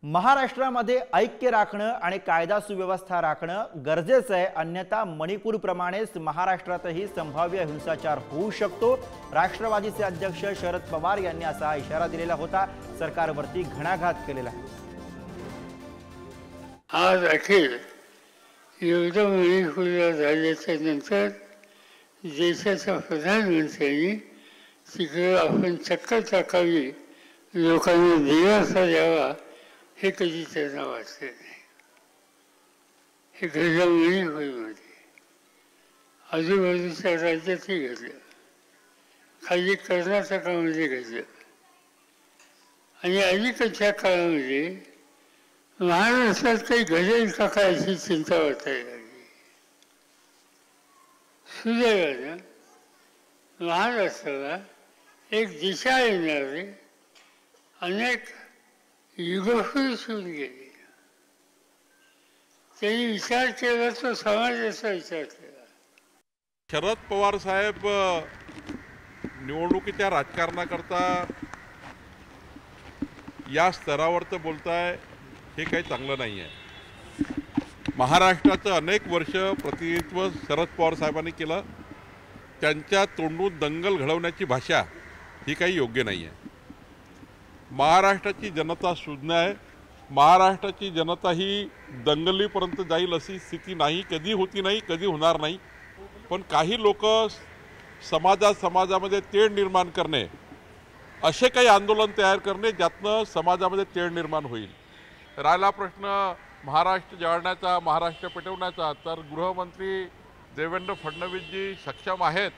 महाराष्ट्रामध्ये ऐक्य राखणं आणि कायदा सुव्यवस्था राखणं गरजेचं आहे, अन्यथा मणिपूर प्रमाणेच महाराष्ट्रातही संभाव्य हिंसाचार होऊ शकतो। राष्ट्रवादीचे अध्यक्ष शरद पवार यांनी असा इशारा दिलेला होता, सरकारवरती घणाघात केलेला आहे। आज अखेर युद्ध मणिपूरला झाल्याच्या नंतर देशाच्या प्रधानमंत्र्यांनी तिकडे आपण चक्कर टाकावी, लोकांना दिलासा द्यावा, हे कधी त्यांना वाटले नाही। हे घडलं मणिपूरमध्ये, आजूबाजूच्या राज्यातही घडलं, खाली कर्नाटकामध्ये घडलं आणि अलीकडच्या काळामध्ये महाराष्ट्रात काही घडेल का काय अशी चिंता वाटायला लागली। सुदैवानं महाराष्ट्राला एक दिशा येणारे अनेक युगपुरुष होऊन गेले। त्यांनी विचार केला, तो समाजाचा विचार केला। शरद पवार साहेब निवडणुकीच्या राजकारणाकरता या स्तरावर तर बोलताय, हे काही चांगलं नाही आहे। महाराष्ट्राचं अनेक वर्ष प्रतिनिधित्व शरद पवार साहेबांनी केलं, त्यांच्या तोंडून दंगल घडवण्याची भाषा ही काही योग्य नाही आहे। महाराष्ट्राची जनता सुज्ञ आहे, महाराष्ट्राची जनता ही दंगलीपर्यंत जाईल अशी स्थिती नाही, कधी होती नाही, कधी होणार नाही। पण काही लोक समाजामध्ये तेढ निर्माण करणे, असे काही आंदोलन तयार करणे ज्यातनं समाजामध्ये तेढ निर्माण होईल। राहिला प्रश्न महाराष्ट्र जाळण्याचा, महाराष्ट्र पेटवण्याचा, तर गृहमंत्री देवेंद्र फडणवीसजी सक्षम आहेत।